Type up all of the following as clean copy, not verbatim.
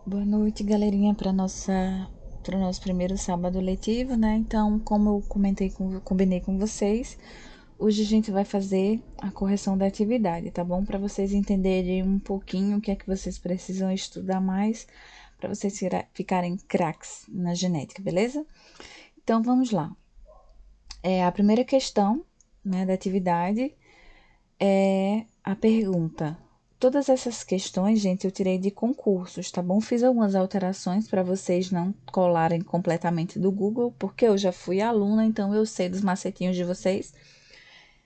Boa noite, galerinha, para o nosso primeiro sábado letivo, né? Então, como eu combinei com vocês, hoje a gente vai fazer a correção da atividade, tá bom? Para vocês entenderem um pouquinho o que é que vocês precisam estudar mais, para vocês ficarem craques na genética, beleza? Então, vamos lá. A primeira questão, né, da atividade é a pergunta. Todas essas questões, gente, eu tirei de concursos, tá bom? Fiz algumas alterações para vocês não colarem completamente do Google, porque eu já fui aluna, então eu sei dos macetinhos de vocês,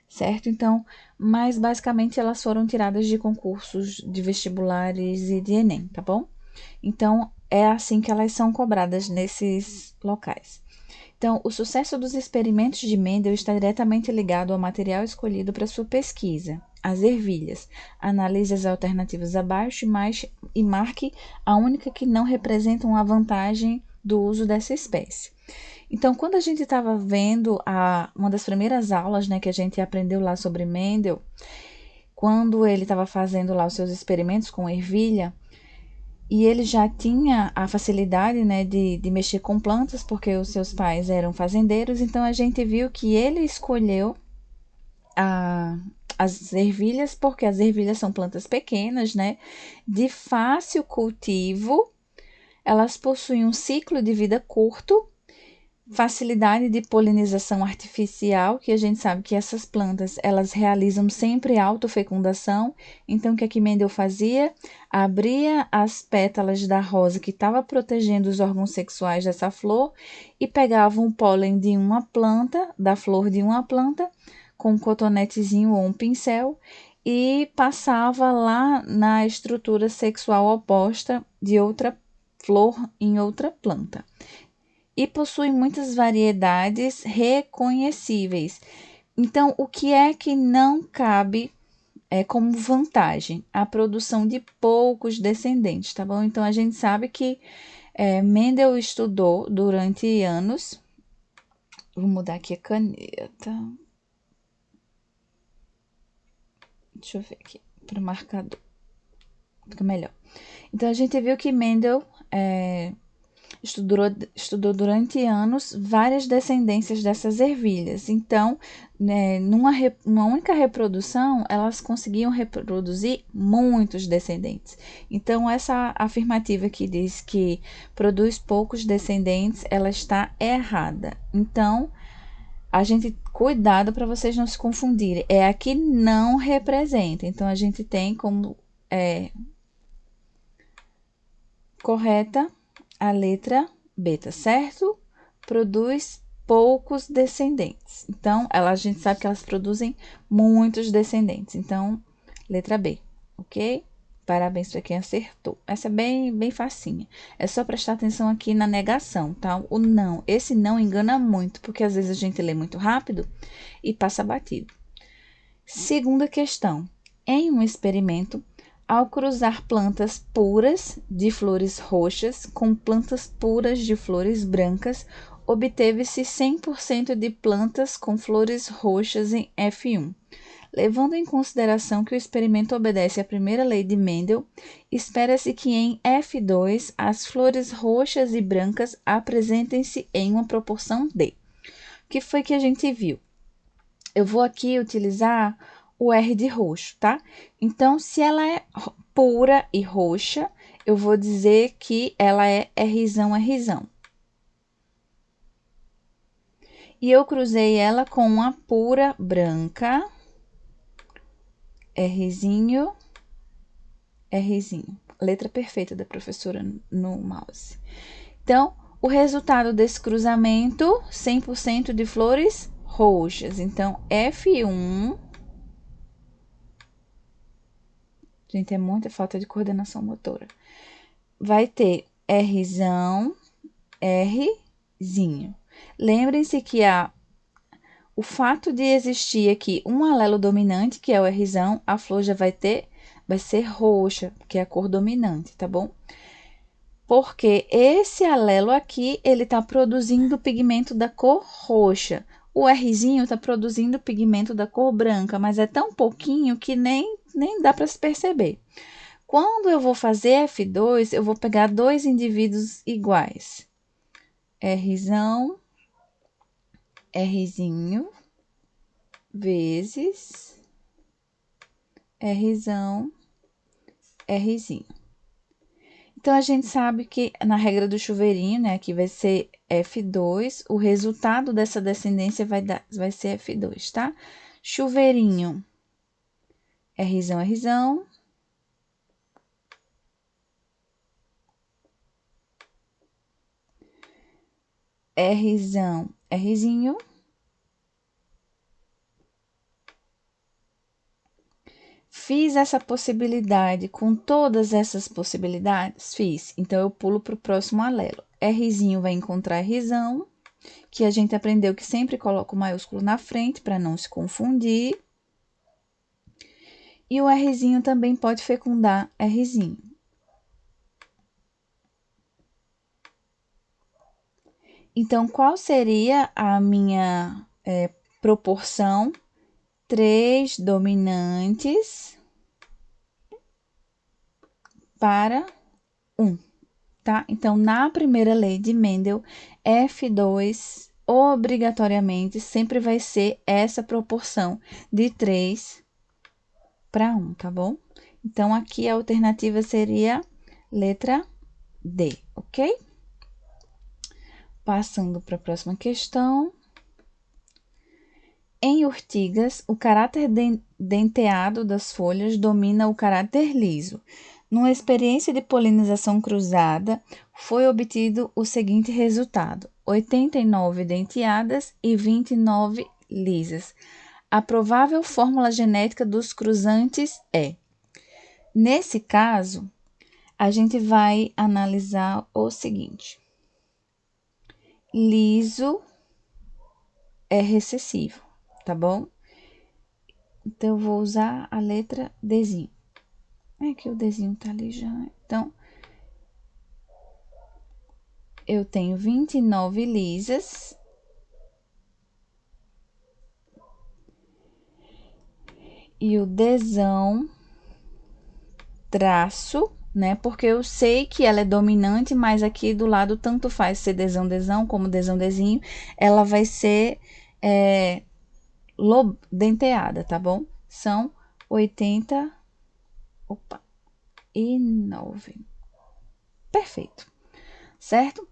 certo? Então, mas basicamente elas foram tiradas de concursos de vestibulares e de Enem, tá bom? Então, é assim que elas são cobradas nesses locais. Então, o sucesso dos experimentos de Mendel está diretamente ligado ao material escolhido para sua pesquisa, as ervilhas. Analise as alternativas abaixo e marque a única que não representa uma vantagem do uso dessa espécie. Então, quando a gente estava vendo uma das primeiras aulas, né, que a gente aprendeu lá sobre Mendel, quando ele estava fazendo lá os seus experimentos com ervilha, e ele já tinha a facilidade, né, de mexer com plantas, porque os seus pais eram fazendeiros, então a gente viu que ele escolheu as ervilhas, porque as ervilhas são plantas pequenas, né, de fácil cultivo, elas possuem um ciclo de vida curto, facilidade de polinização artificial, que a gente sabe que essas plantas, elas realizam sempre autofecundação. Então, o que é que Mendel fazia? Abria as pétalas da rosa que estava protegendo os órgãos sexuais dessa flor e pegava um pólen de uma planta, da flor de uma planta, com um cotonetezinho ou um pincel e passava lá na estrutura sexual oposta de outra flor em outra planta e possui muitas variedades reconhecíveis. Então, o que é que não cabe como vantagem? A produção de poucos descendentes, tá bom? Então, a gente sabe que Mendel estudou durante anos. Vou mudar aqui a caneta. Deixa eu ver aqui, para o marcador. Fica melhor. Então, a gente viu que Mendel estudou durante anos várias descendências dessas ervilhas. Então, né, numa única reprodução, elas conseguiam reproduzir muitos descendentes. Então, essa afirmativa que diz que produz poucos descendentes, ela está errada. Então, a gente, cuidado para vocês não se confundirem. É a que não representa. Então, a gente tem como correta a letra B, tá certo? Produz poucos descendentes. Então, a gente sabe que elas produzem muitos descendentes. Então, letra B, ok? Parabéns para quem acertou. Essa é bem facinha. É só prestar atenção aqui na negação, tá? O não. Esse não engana muito, porque às vezes a gente lê muito rápido e passa batido. Segunda questão. Em um experimento, ao cruzar plantas puras de flores roxas com plantas puras de flores brancas, obteve-se 100% de plantas com flores roxas em F1. Levando em consideração que o experimento obedece à primeira lei de Mendel, espera-se que em F2 as flores roxas e brancas apresentem-se em uma proporção D. O que foi que a gente viu? Eu vou aqui utilizar o R de roxo, tá? Então, se ela é pura e roxa, eu vou dizer que ela é Rzão, Rzão. E eu cruzei ela com uma pura branca, Rzinho, Rzinho. Letra perfeita da professora no mouse. Então, o resultado desse cruzamento, 100% de flores roxas. Então, F1... Gente, é muita falta de coordenação motora. Vai ter Rzão, Rzinho. Lembrem-se que o fato de existir aqui um alelo dominante, que é o Rzão, a flor já vai ser roxa, que é a cor dominante, tá bom? Porque esse alelo aqui, ele tá produzindo o pigmento da cor roxa. O Rzinho tá produzindo o pigmento da cor branca, mas é tão pouquinho que nem dá para se perceber. Quando eu vou fazer F2, eu vou pegar dois indivíduos iguais. Rzão, Rzinho, vezes Rzão, Rzinho. Então, a gente sabe que na regra do chuveirinho, né, aqui vai ser F2, o resultado dessa descendência vai ser F2, tá? Chuveirinho, Rzão, Rzão. Rzão, Rzinho. Fiz essa possibilidade com todas essas possibilidades? Fiz. Então, eu pulo para o próximo alelo. Rzinho vai encontrar Rzão, que a gente aprendeu que sempre coloca o maiúsculo na frente para não se confundir. E o Rzinho também pode fecundar Rzinho. Então, qual seria a minha proporção? 3 dominantes para 1, tá? Então, na primeira lei de Mendel, F2 obrigatoriamente sempre vai ser essa proporção de 3 para 1, tá bom? Então, aqui a alternativa seria letra D, ok? Passando para a próxima questão. Em urtigas, o caráter denteado das folhas domina o caráter liso. Numa experiência de polinização cruzada, foi obtido o seguinte resultado: 89 denteadas e 29 lisas. A provável fórmula genética dos cruzantes é. Nesse caso, a gente vai analisar o seguinte: liso é recessivo, tá bom? Então, eu vou usar a letra Dzinho. É que o Dzinho tá ali já, né? Então, eu tenho 29 lisas. E o Dzão, traço, né? Porque eu sei que ela é dominante, mas aqui do lado tanto faz ser Dzão, Dzão, como Dzão, Dzinho. Ela vai ser denteada, tá bom? São 89. Perfeito, certo?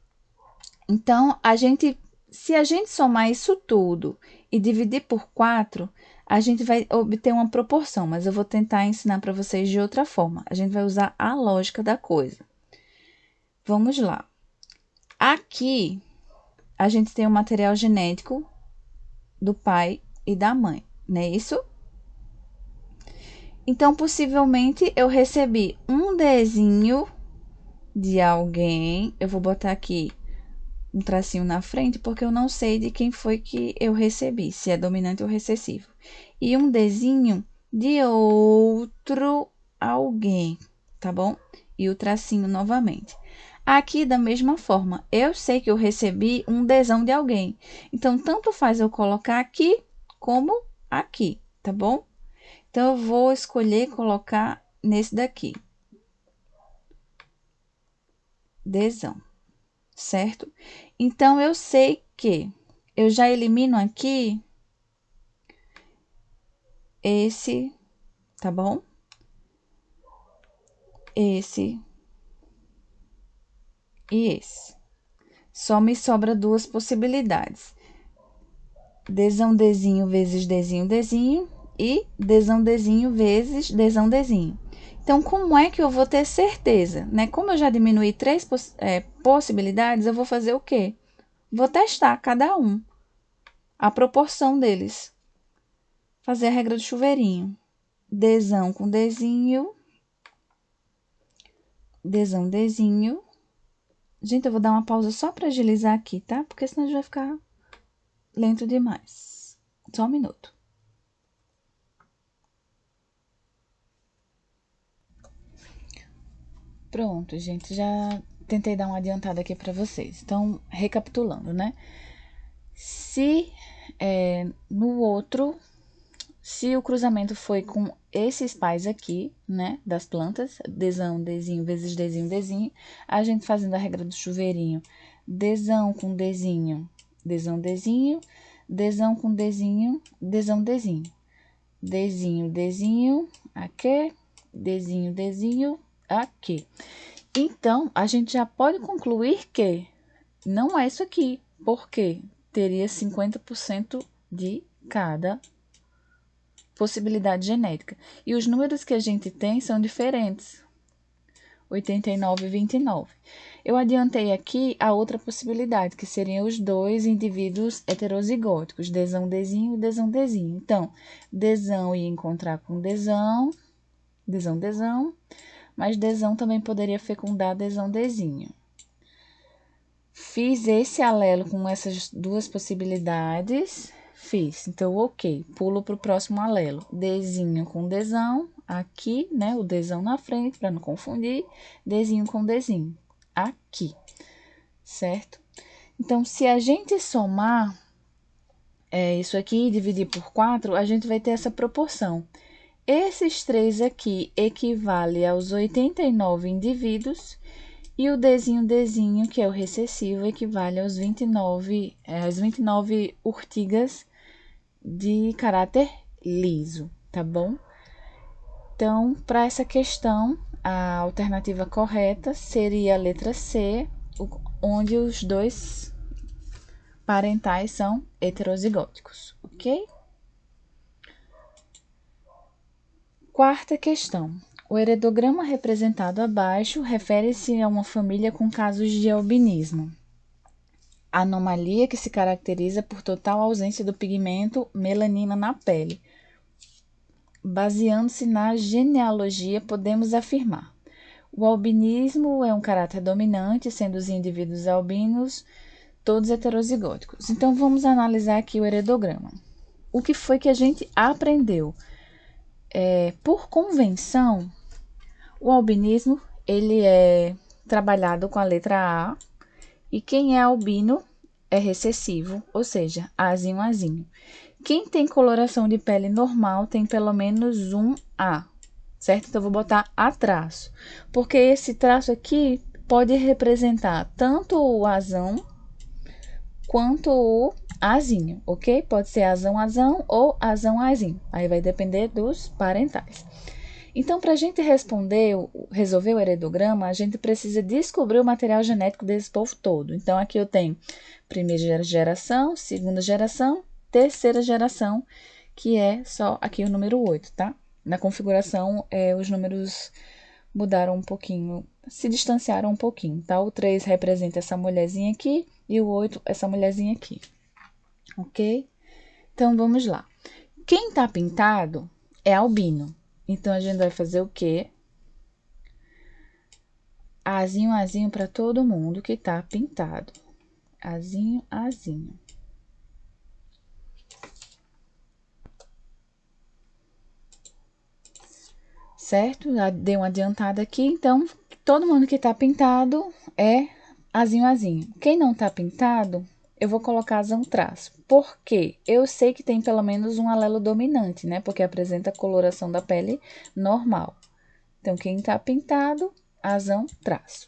Então, se a gente somar isso tudo e dividir por 4, a gente vai obter uma proporção, mas eu vou tentar ensinar para vocês de outra forma. A gente vai usar a lógica da coisa. Vamos lá. Aqui, a gente tem o material genético do pai e da mãe, não é isso? Então, possivelmente, eu recebi um Dzinho de alguém. Eu vou botar aqui um tracinho na frente, porque eu não sei de quem foi que eu recebi, se é dominante ou recessivo. E um Dzinho de outro alguém, tá bom? E o tracinho novamente. Aqui, da mesma forma, eu sei que eu recebi um Dzão de alguém. Então, tanto faz eu colocar aqui como aqui, tá bom? Então, eu vou escolher colocar nesse daqui. Dzão, certo? Então, eu sei que eu já elimino aqui esse, tá bom? Esse e esse. Só me sobra duas possibilidades. Dzão, Dzinho vezes Dzinho, Dzinho e Dzão, Dzinho vezes Dzão, Dzinho. Então, como é que eu vou ter certeza, né? Como eu já diminui 3 possibilidades, eu vou fazer o quê? Vou testar cada um, a proporção deles. Fazer a regra do chuveirinho. Dzão com Dzinho. Dzão, Dzinho. Gente, eu vou dar uma pausa só para agilizar aqui, tá? Porque senão a gente vai ficar lento demais. Só um minuto. Pronto, gente, já tentei dar uma adiantada aqui para vocês. Então, recapitulando, né? Se no outro, se o cruzamento foi com esses pais aqui, né, das plantas, Dzão, Dzinho vezes Dzinho, Dzinho, a gente fazendo a regra do chuveirinho, Dzão com Dzinho, Dzão, Dzinho, Dzão com Dzinho, Dzão, Dzinho, Dzinho, Dzinho, aqui, Dzinho, Dzinho, aqui. Então, a gente já pode concluir que não é isso aqui, porque teria 50% de cada possibilidade genética. E os números que a gente tem são diferentes, 89 e 29. Eu adiantei aqui a outra possibilidade, que seriam os dois indivíduos heterozigóticos, Dzão, Dzinho e Dzão, Dzinho. Então, Dzão ia encontrar com Dzão, Dzão, Dzão, mas Dzão também poderia fecundar Dzão, Dzinho. Fiz esse alelo com essas duas possibilidades, fiz. Então, ok, pulo para o próximo alelo. Dzinho com Dzão, aqui, né? O Dzão na frente, para não confundir. Dzinho com Dzinho, aqui, certo? Então, se a gente somar isso aqui e dividir por 4, a gente vai ter essa proporção. Esses três aqui equivalem aos 89 indivíduos e o Dzinho, que é o recessivo, equivale aos 29 urtigas de caráter liso, tá bom? Então, para essa questão, a alternativa correta seria a letra C, onde os dois parentais são heterozigóticos, ok? Quarta questão. O heredograma representado abaixo refere-se a uma família com casos de albinismo, anomalia que se caracteriza por total ausência do pigmento melanina na pele. Baseando-se na genealogia, podemos afirmar: o albinismo é um caráter dominante, sendo os indivíduos albinos todos heterozigóticos. Então, vamos analisar aqui o heredograma. O que foi que a gente aprendeu? Por convenção, o albinismo, ele é trabalhado com a letra A, e quem é albino é recessivo, ou seja, Azinho, Azinho. Quem tem coloração de pele normal tem pelo menos um A, certo? Então, eu vou botar A traço, porque esse traço aqui pode representar tanto o Azão quanto o Azinho, ok? Pode ser Azão, Azão ou Azão, Azinho. Aí vai depender dos parentais. Então, para a gente resolver o heredograma, a gente precisa descobrir o material genético desse povo todo. Então, aqui eu tenho primeira geração, segunda geração, terceira geração, que é só aqui o número 8, tá? Na configuração, os números mudaram um pouquinho, se distanciaram um pouquinho, tá? O 3 representa essa mulherzinha aqui e o 8 essa mulherzinha aqui, ok? Então, vamos lá. Quem tá pintado é albino. Então, a gente vai fazer o quê? Azinho, Azinho para todo mundo que tá pintado. Azinho, Azinho. Certo? Já dei uma adiantada aqui. Então, todo mundo que tá pintado é Azinho, Azinho. Quem não tá pintado, eu vou colocar Azão traço. Por quê? Eu sei que tem pelo menos um alelo dominante, né? Porque apresenta a coloração da pele normal. Então, quem tá pintado, Azão traço.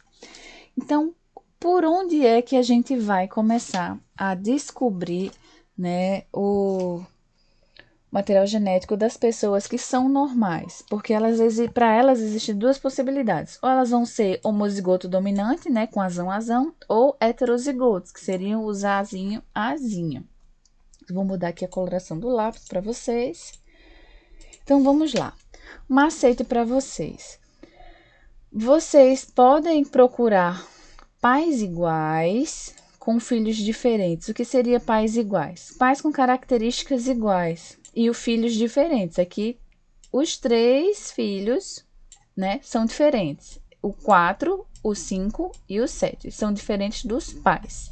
Então, por onde é que a gente vai começar a descobrir, né, o material genético das pessoas que são normais? Porque para elas existem duas possibilidades. Ou elas vão ser homozigoto dominante, né, com Azão, Azão, ou heterozigotos, que seriam os Azinho, Azinho. Vou mudar aqui a coloração do lápis para vocês. Então, vamos lá. Macete para vocês. Vocês podem procurar pais iguais com filhos diferentes. O que seria pais iguais? Pais com características iguais e os filhos diferentes. Aqui, os 3 filhos, né, são diferentes. O 4, o 5 e o 7 são diferentes dos pais.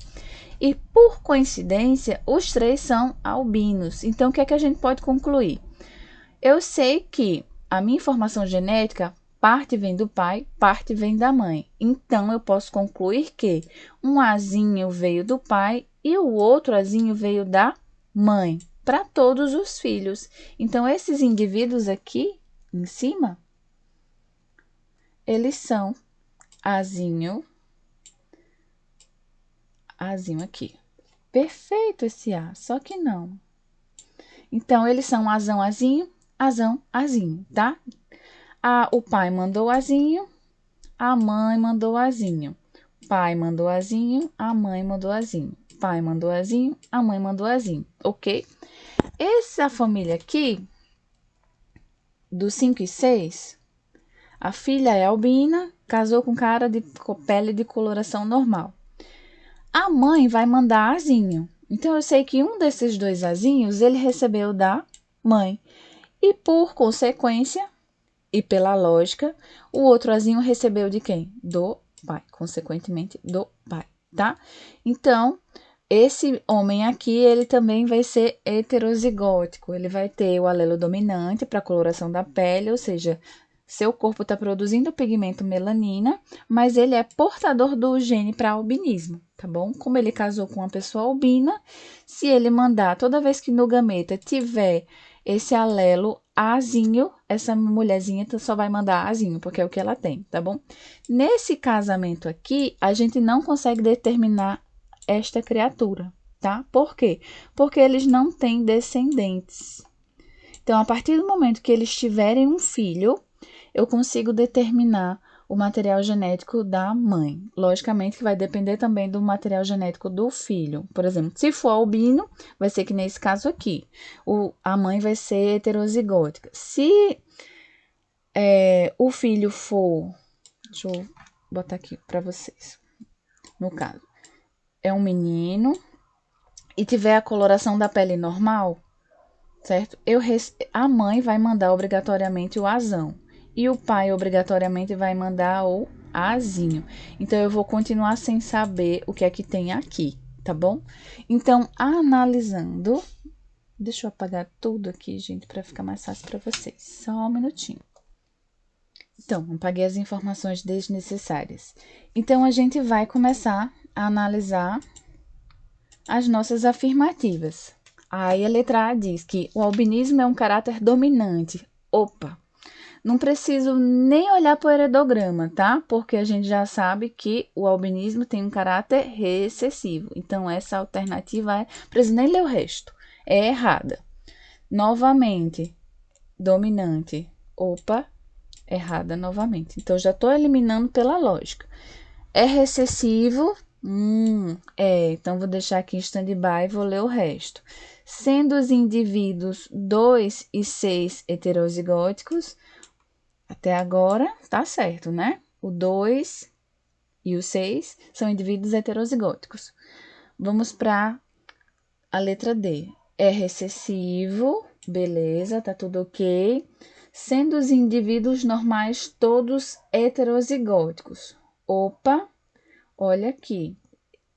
E, por coincidência, os 3 são albinos. Então, o que é que a gente pode concluir? Eu sei que a minha informação genética, parte vem do pai, parte vem da mãe. Então, eu posso concluir que um Azinho veio do pai e o outro Azinho veio da mãe, para todos os filhos. Então, esses indivíduos aqui em cima, eles são azinho aqui. Perfeito esse A, só que não. Então, eles são azão, azinho, tá? O pai mandou azinho, a mãe mandou azinho. Pai mandou azinho, a mãe mandou azinho. Pai mandou azinho, a mãe mandou azinho, ok? Essa família aqui, do 5 e 6, a filha é albina, casou com cara de pele de coloração normal. A mãe vai mandar azinho. Então, eu sei que um desses dois azinhos, ele recebeu da mãe. E, por consequência, e pela lógica, o outro azinho recebeu de quem? Do pai. Consequentemente, do pai, tá? Então, esse homem aqui, ele também vai ser heterozigótico. Ele vai ter o alelo dominante para a coloração da pele, ou seja, seu corpo está produzindo o pigmento melanina, mas ele é portador do gene para albinismo, tá bom? Como ele casou com uma pessoa albina, se ele mandar, toda vez que no gameta tiver esse alelo azinho, essa mulherzinha só vai mandar azinho, porque é o que ela tem, tá bom? Nesse casamento aqui, a gente não consegue determinar esta criatura, tá? Por quê? Porque eles não têm descendentes. Então, a partir do momento que eles tiverem um filho, eu consigo determinar o material genético da mãe. Logicamente que vai depender também do material genético do filho. Por exemplo, se for albino, vai ser que nesse caso aqui, a mãe vai ser heterozigótica. Se o filho for, deixa eu botar aqui para vocês, no caso, é um menino e tiver a coloração da pele normal, certo? A mãe vai mandar obrigatoriamente o azão. E o pai, obrigatoriamente, vai mandar o azinho. Então, eu vou continuar sem saber o que é que tem aqui, tá bom? Então, analisando... Deixa eu apagar tudo aqui, gente, para ficar mais fácil para vocês. Só um minutinho. Então, apaguei as informações desnecessárias. Então, a gente vai começar a analisar as nossas afirmativas. Aí, a letra A diz que o albinismo é um caráter dominante. Opa! Não preciso nem olhar para o heredograma, tá? Porque a gente já sabe que o albinismo tem um caráter recessivo. Então, essa alternativa é... Não preciso nem ler o resto. É errada. Novamente, dominante. Opa, errada novamente. Então, já estou eliminando pela lógica. É recessivo? Então, vou deixar aqui em stand-by e vou ler o resto. Sendo os indivíduos 2 e 6 heterozigóticos... Até agora, tá certo, né? O 2 e o 6 são indivíduos heterozigóticos. Vamos para a letra D. É recessivo, beleza, tá tudo ok. Sendo os indivíduos normais todos heterozigóticos. Opa, olha aqui.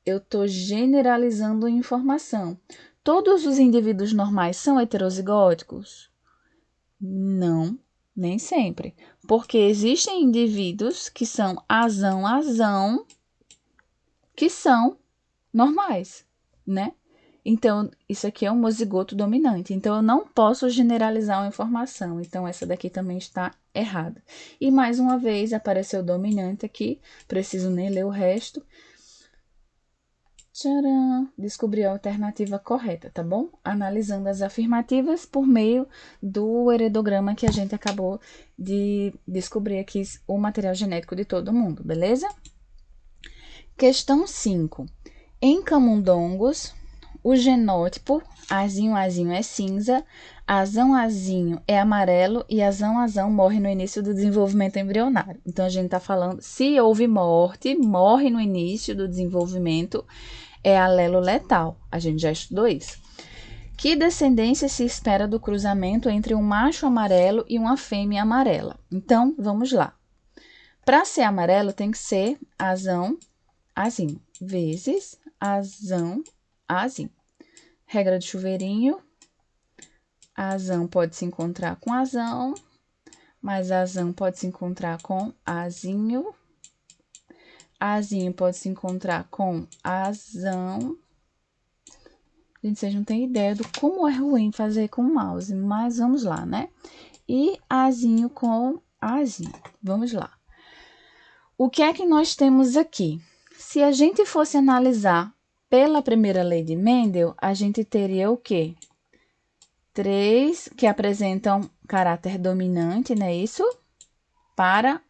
Eu tô generalizando a informação. Todos os indivíduos normais são heterozigóticos? Não. Nem sempre, porque existem indivíduos que são azão, que são normais, né? Então, isso aqui é um homozigoto dominante. Então, eu não posso generalizar uma informação. Então, essa daqui também está errada. E, mais uma vez, apareceu dominante aqui. Preciso nem ler o resto. Tcharam! Descobri a alternativa correta, tá bom? Analisando as afirmativas por meio do heredograma que a gente acabou de descobrir aqui o material genético de todo mundo, beleza? Questão 5. Em camundongos, o genótipo azinho é cinza, azão é amarelo e azão morre no início do desenvolvimento embrionário. Então, a gente tá falando, se houve morre no início do desenvolvimento, é alelo letal. A gente já estudou isso. Que descendência se espera do cruzamento entre um macho amarelo e uma fêmea amarela? Então, vamos lá. Para ser amarelo, tem que ser azinho, vezes azinho. Regra de chuveirinho. Azão pode se encontrar com azão, mas azão pode se encontrar com azinho. Azinho pode se encontrar com azão. Gente, vocês não têm ideia do como é ruim fazer com o mouse, mas vamos lá, né? e Azinho com Azinho. Vamos lá. O que é que nós temos aqui? Se a gente fosse analisar pela primeira lei de Mendel, a gente teria o quê? 3 que apresentam caráter dominante, não é isso? Para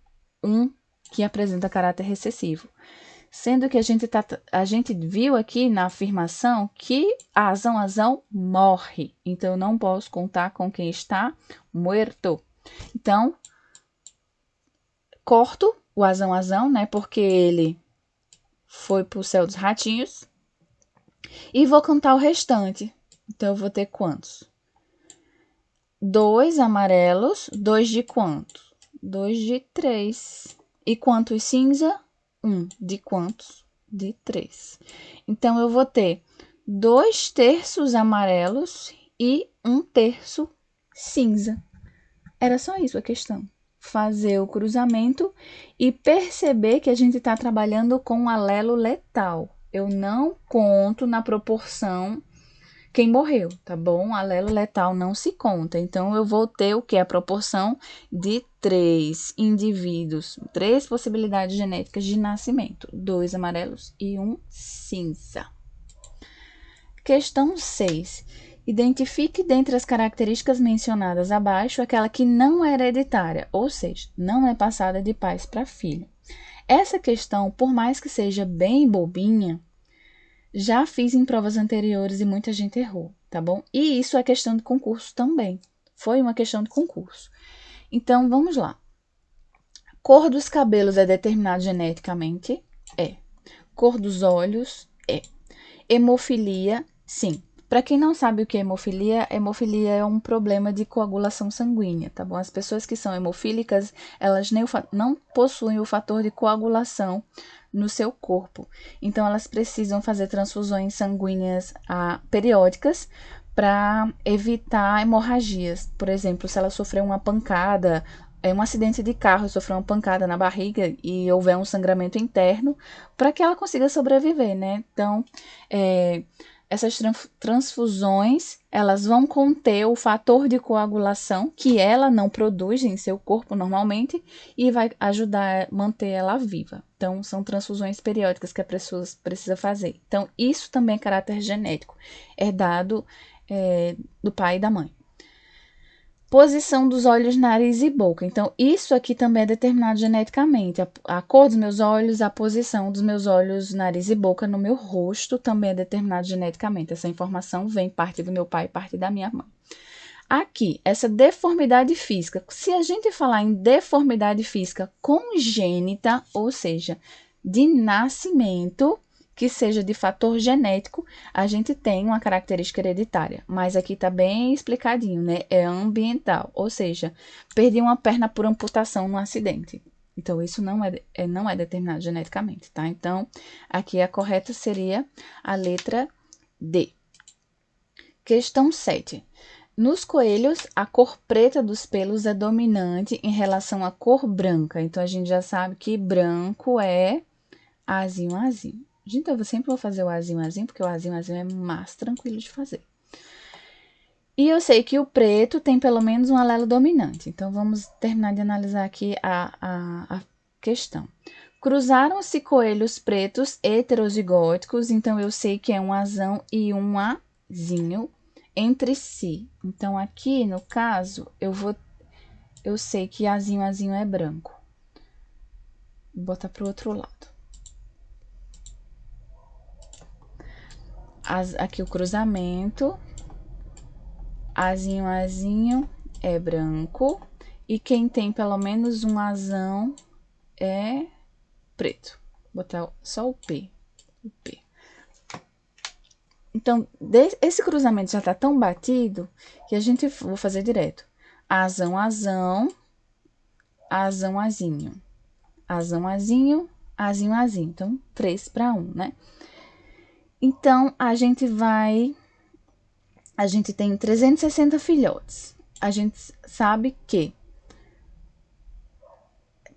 1 que apresenta caráter recessivo. Sendo que a gente viu aqui na afirmação que a azão morre. Então, eu não posso contar com quem está morto. Então, corto o azão, né? Porque ele foi pro céu dos ratinhos. E vou contar o restante. Então, eu vou ter quantos? 2 amarelos, 2 de quantos? 2 de 3. E quantos cinza? 1. De quantos? De 3. Então, eu vou ter 2 terços amarelos e 1 terço cinza. Era só isso a questão. Fazer o cruzamento e perceber que a gente está trabalhando com um alelo letal. Eu não conto na proporção quem morreu, tá bom? Alelo letal não se conta. Então, eu vou ter o que? A proporção de 3 indivíduos, 3 possibilidades genéticas de nascimento. 2 amarelos e 1 cinza. Questão 6. Identifique dentre as características mencionadas abaixo aquela que não é hereditária, ou seja, não é passada de pai para filho. Essa questão, por mais que seja bem bobinha, já fiz em provas anteriores e muita gente errou, tá bom? E isso é questão de concurso também. Foi uma questão de concurso. Então, vamos lá. Cor dos cabelos é determinado geneticamente? É. Cor dos olhos? É. Hemofilia? Sim. Para quem não sabe o que é hemofilia é um problema de coagulação sanguínea, tá bom? As pessoas que são hemofílicas, elas não possuem o fator de coagulação no seu corpo. Então, elas precisam fazer transfusões sanguíneas periódicas para evitar hemorragias. Por exemplo, se ela sofreu uma pancada, um acidente de carro, sofreu uma pancada na barriga e houver um sangramento interno, para que ela consiga sobreviver, né? Então, essas transfusões, elas vão conter o fator de coagulação que ela não produz em seu corpo normalmente e vai ajudar a manter ela viva. Então, são transfusões periódicas que a pessoa precisa fazer. Então, isso também é caráter genético, herdado do pai e da mãe. Posição dos olhos, nariz e boca. Então, isso aqui também é determinado geneticamente. A cor dos meus olhos, a posição dos meus olhos, nariz e boca no meu rosto também é determinado geneticamente. Essa informação vem parte do meu pai e parte da minha mãe. Aqui, essa deformidade física. Se a gente falar em deformidade física congênita, ou seja, de nascimento, que seja de fator genético, a gente tem uma característica hereditária. Mas aqui tá bem explicadinho, né? É ambiental, ou seja, perdi uma perna por amputação no acidente. Então, isso não é determinado geneticamente, tá? Então, aqui a correta seria a letra D. Questão 7. Nos coelhos, a cor preta dos pelos é dominante em relação à cor branca. Então, a gente já sabe que branco é azinho. Gente, eu sempre vou fazer o azinho, porque o azinho é mais tranquilo de fazer. E eu sei que o preto tem pelo menos um alelo dominante. Então, vamos terminar de analisar aqui a questão. Cruzaram-se coelhos pretos heterozigóticos, então eu sei que é um azão e um azinho entre si. Então, aqui, no caso, eu sei que azinho é branco. Vou botar para o outro lado. Aqui o cruzamento, azinho é branco, e quem tem pelo menos um azão é preto. Vou botar só o P. Então, esse cruzamento já tá tão batido que a gente vou fazer direto. Azão, azinho. Azão, azinho. Então, 3 para 1, né? Então, a gente tem 360 filhotes. A gente sabe que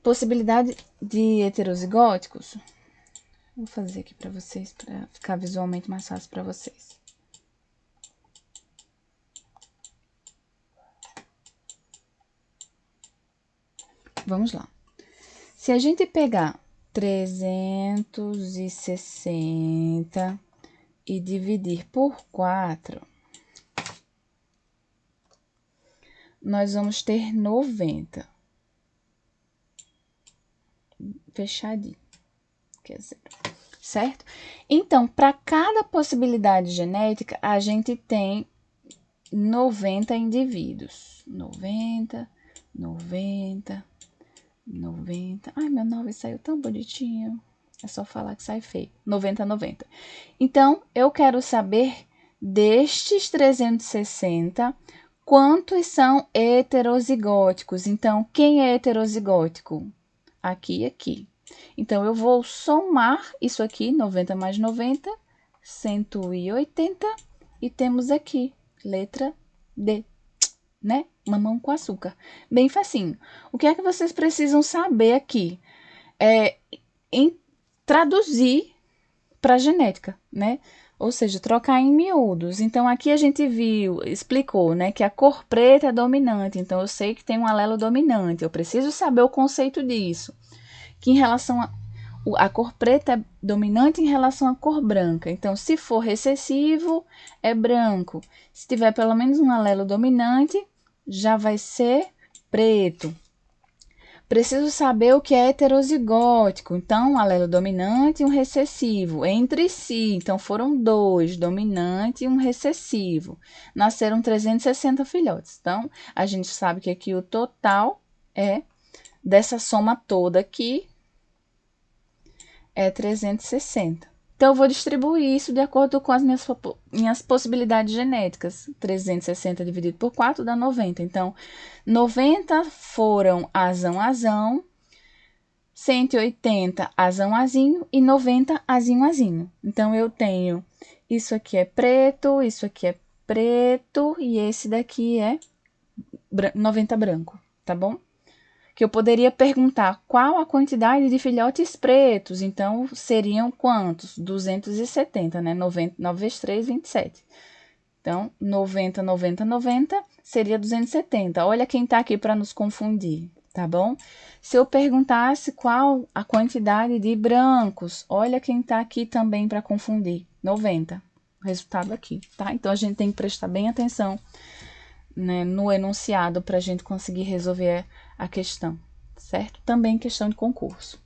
possibilidade de heterozigóticos. Vou fazer aqui para vocês, para ficar visualmente mais fácil para vocês. Vamos lá. Se a gente pegar 360 e dividir por 4, nós vamos ter 90. Fechadinho. Quer dizer, certo? Então, para cada possibilidade genética, a gente tem 90 indivíduos. 90, 90, 90. Ai, meu 9 saiu tão bonitinho. É só falar que sai feio. 90, 90. Então, eu quero saber destes 360, quantos são heterozigóticos. Então, quem é heterozigótico? Aqui e aqui. Então, eu vou somar isso aqui, 90 mais 90, 180. E temos aqui, letra D, né? Mamão com açúcar. Bem facinho. O que é que vocês precisam saber aqui? Traduzir para genética, né? Ou seja, trocar em miúdos. Então, aqui a gente explicou, né, que a cor preta é dominante. Então, eu sei que tem um alelo dominante. Eu preciso saber o conceito disso. Que em relação a cor preta é dominante em relação à cor branca. Então, se for recessivo, é branco. Se tiver pelo menos um alelo dominante, já vai ser preto. Preciso saber o que é heterozigótico. Então, um alelo dominante e um recessivo. Entre si, então, foram 2, dominante e um recessivo. Nasceram 360 filhotes. Então, a gente sabe que aqui o total é dessa soma toda aqui é 360. Então, eu vou distribuir isso de acordo com as minhas possibilidades genéticas. 360 dividido por 4 dá 90. Então, 90 foram azão, 180 azão-azinho e 90 azinho-azinho. Então, eu tenho isso aqui é preto, isso aqui é preto e esse daqui é 90 branco, tá bom? Que eu poderia perguntar qual a quantidade de filhotes pretos. Então, seriam quantos? 270, né? 9 vezes 3, 27. Então, 90, 90, 90 seria 270. Olha quem tá aqui para nos confundir, tá bom? Se eu perguntasse qual a quantidade de brancos, olha quem tá aqui também para confundir. 90. O resultado aqui, tá? Então, a gente tem que prestar bem atenção, né, no enunciado para a gente conseguir resolver a questão, certo? Também questão de concurso.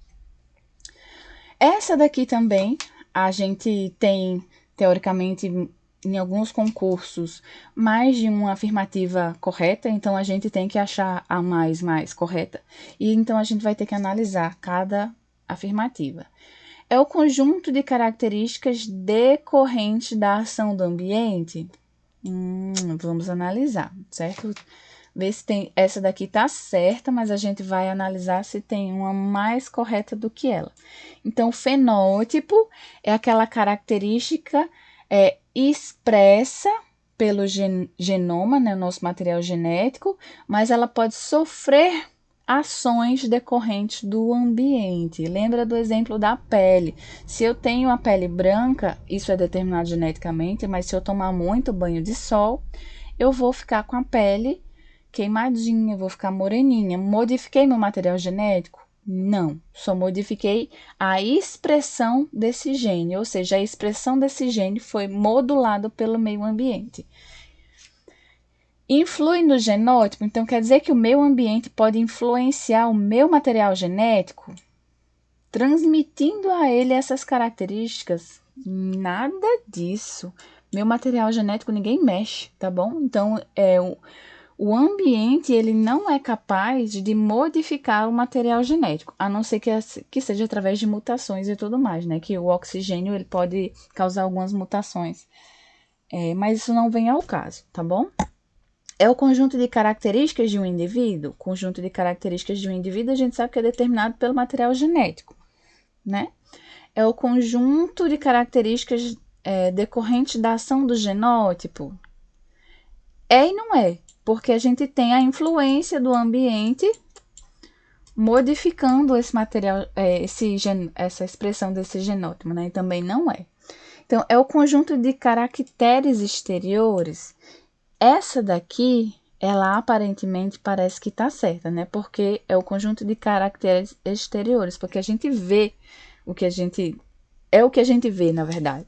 Essa daqui também, a gente tem, teoricamente, em alguns concursos, mais de uma afirmativa correta, então a gente tem que achar a mais correta. E então a gente vai ter que analisar cada afirmativa. É o conjunto de características decorrentes da ação do ambiente? Vamos analisar, certo? Ver se tem, essa daqui tá certa, mas a gente vai analisar se tem uma mais correta do que ela. Então, o fenótipo é aquela característica expressa pelo genoma, né, o nosso material genético, mas ela pode sofrer ações decorrentes do ambiente. Lembra do exemplo da pele. Se eu tenho a pele branca, isso é determinado geneticamente, mas se eu tomar muito banho de sol, eu vou ficar com a pele queimadinha, vou ficar moreninha. Modifiquei meu material genético? Não, só modifiquei a expressão desse gene, ou seja, a expressão desse gene foi modulada pelo meio ambiente. Influi no genótipo, então quer dizer que o meio ambiente pode influenciar o meu material genético, transmitindo a ele essas características? Nada disso. Meu material genético ninguém mexe, tá bom? Então, o ambiente ele não é capaz de modificar o material genético, a não ser que seja através de mutações e tudo mais, né? Que o oxigênio ele pode causar algumas mutações. Mas isso não vem ao caso, tá bom? É o conjunto de características de um indivíduo. O conjunto de características de um indivíduo a gente sabe que é determinado pelo material genético, né? É o conjunto de características decorrentes da ação do genótipo. É e não é, porque a gente tem a influência do ambiente modificando esse material, essa expressão desse genótipo, né? E também não é. Então, é o conjunto de caracteres exteriores. Essa daqui ela aparentemente parece que tá certa, né? Porque é o conjunto de caracteres exteriores, porque a gente vê o que a gente... É o que a gente vê, na verdade.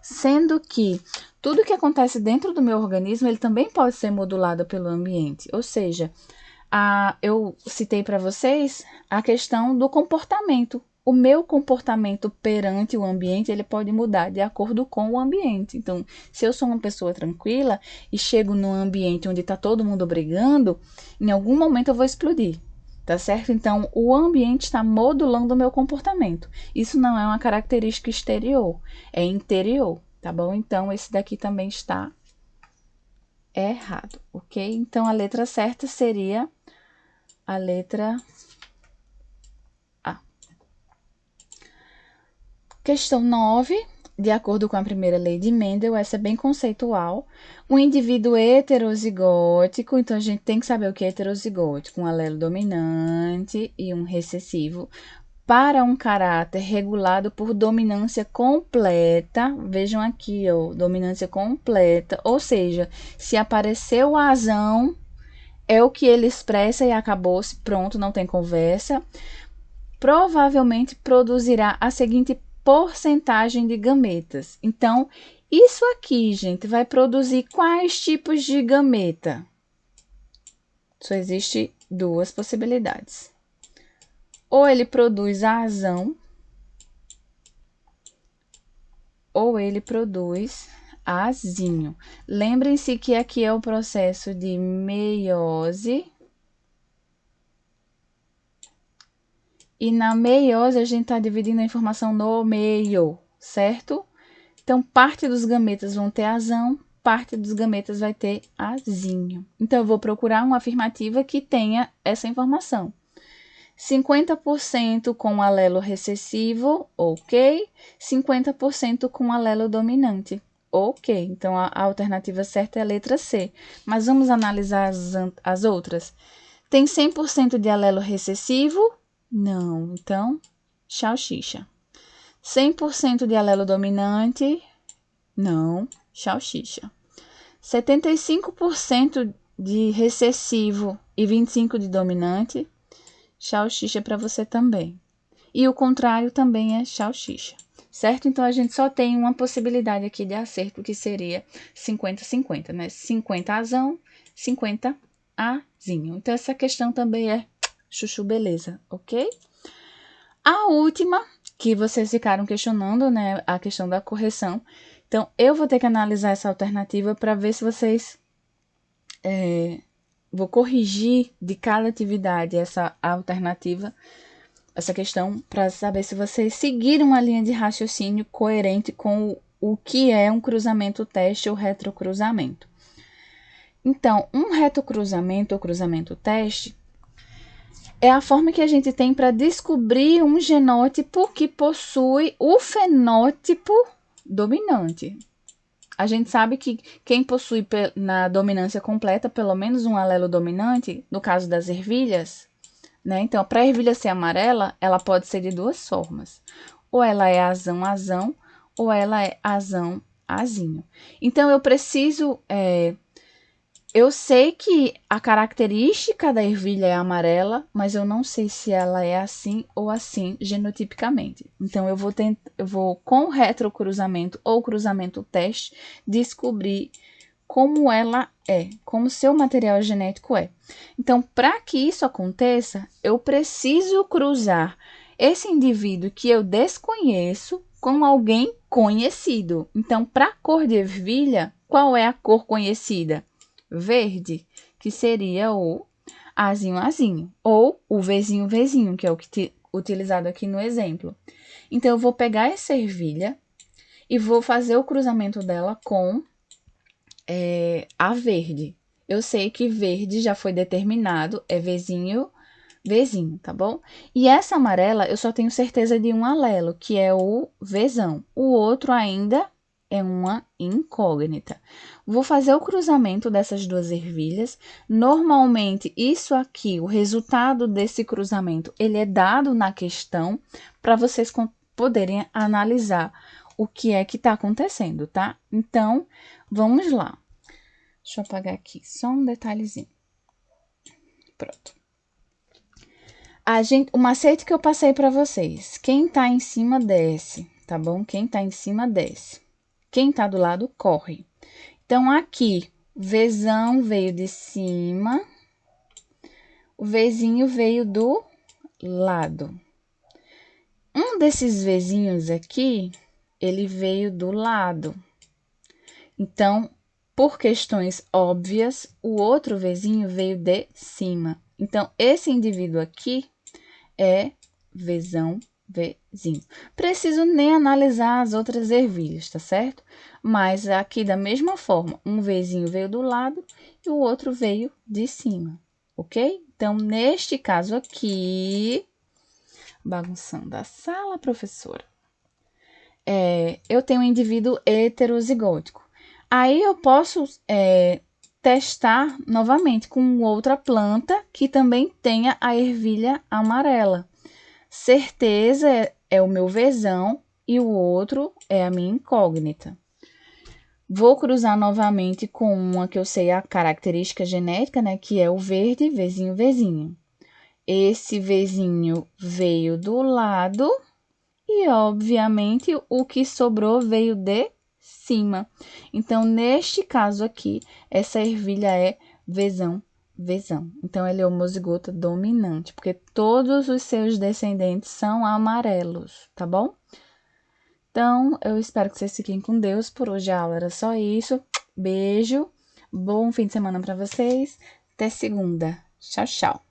Sendo que tudo que acontece dentro do meu organismo, ele também pode ser modulado pelo ambiente. Ou seja, eu citei para vocês a questão do comportamento. O meu comportamento perante o ambiente, ele pode mudar de acordo com o ambiente. Então, se eu sou uma pessoa tranquila e chego num ambiente onde está todo mundo brigando, em algum momento eu vou explodir, tá certo? Então, o ambiente está modulando o meu comportamento. Isso não é uma característica exterior, é interior, tá bom? Então, esse daqui também está errado, ok? Então, a letra certa seria a letra A. Questão 9. De acordo com a primeira lei de Mendel, essa é bem conceitual. Um indivíduo heterozigótico, então a gente tem que saber o que é heterozigótico, um alelo dominante e um recessivo, para um caráter regulado por dominância completa. Vejam aqui, ó, dominância completa, ou seja, se apareceu o azão, é o que ele expressa e acabou-se, pronto, não tem conversa. Provavelmente produzirá a seguinte porcentagem de gametas. Então, isso aqui, gente, vai produzir quais tipos de gameta? Só existe duas possibilidades. Ou ele produz azão, ou ele produz azinho. Lembrem-se que aqui é o processo de meiose. E na meiose a gente está dividindo a informação no meio, certo? Então, parte dos gametas vão ter azão, parte dos gametas vai ter azinho. Então, eu vou procurar uma afirmativa que tenha essa informação. 50% com alelo recessivo, ok. 50% com alelo dominante, ok. Então, a alternativa certa é a letra C. Mas vamos analisar as outras. Tem 100% de alelo recessivo? Não. Então, salsicha. 100% de alelo dominante? Não. Salsicha. 75% de recessivo e 25% de dominante? Salsicha para você também. E o contrário também é salsicha, certo? Então, a gente só tem uma possibilidade aqui de acerto, que seria 50-50, né? 50 azão, 50 azinho. Então, essa questão também é chuchu beleza, ok? A última, que vocês ficaram questionando, né? A questão da correção. Então, eu vou ter que analisar essa alternativa para ver se vocês... vou corrigir de cada atividade essa alternativa, essa questão, para saber se vocês seguiram uma linha de raciocínio coerente com o que é um cruzamento teste ou retrocruzamento. Então, um retrocruzamento ou cruzamento teste é a forma que a gente tem para descobrir um genótipo que possui o fenótipo dominante. A gente sabe que quem possui na dominância completa pelo menos um alelo dominante, no caso das ervilhas, né? Então, para a ervilha ser amarela, ela pode ser de duas formas. Ou ela é azão-azão, ou ela é azão-azinho. Então, eu preciso... eu sei que a característica da ervilha é amarela, mas eu não sei se ela é assim ou assim genotipicamente. Então, eu vou com retrocruzamento ou cruzamento teste, descobrir como ela é, como seu material genético é. Então, para que isso aconteça, eu preciso cruzar esse indivíduo que eu desconheço com alguém conhecido. Então, para a cor de ervilha, qual é a cor conhecida? Verde, que seria o azinho-azinho, ou o Vzinho-Vzinho, que é o que utilizado aqui no exemplo. Então, eu vou pegar essa ervilha e vou fazer o cruzamento dela com a verde. Eu sei que verde já foi determinado, é Vzinho, tá bom? E essa amarela, eu só tenho certeza de um alelo, que é o Vzão. O outro ainda é uma incógnita. Vou fazer o cruzamento dessas duas ervilhas. Normalmente, isso aqui, o resultado desse cruzamento, ele é dado na questão para vocês poderem analisar o que é que está acontecendo, tá? Então, vamos lá. Deixa eu apagar aqui só um detalhezinho. Pronto. O macete que eu passei para vocês. Quem tá em cima, desce, tá bom? Quem tá em cima, desce. Quem tá do lado, corre. Então, aqui, Vzão veio de cima, o Vzinho veio do lado. Um desses Vzinhos aqui, ele veio do lado. Então, por questões óbvias, o outro Vzinho veio de cima. Então, esse indivíduo aqui é Vzão, Vzinho. Preciso nem analisar as outras ervilhas, tá certo? Mas aqui, da mesma forma, um Vzinho veio do lado e o outro veio de cima, ok? Então, neste caso aqui, bagunçando a sala, professora, eu tenho um indivíduo heterozigótico. Aí, eu posso testar novamente com outra planta que também tenha a ervilha amarela. Certeza é o meu Vzão e o outro é a minha incógnita. Vou cruzar novamente com uma que eu sei a característica genética, né? Que é o verde, Vzinho, Vzinho. Esse Vzinho veio do lado e, obviamente, o que sobrou veio de cima. Então, neste caso aqui, essa ervilha é Vzão, Vzão. Então, ele é homozigota dominante, porque todos os seus descendentes são amarelos, tá bom? Então, eu espero que vocês fiquem com Deus. Por hoje a aula era só isso. Beijo, bom fim de semana para vocês. Até segunda. Tchau, tchau.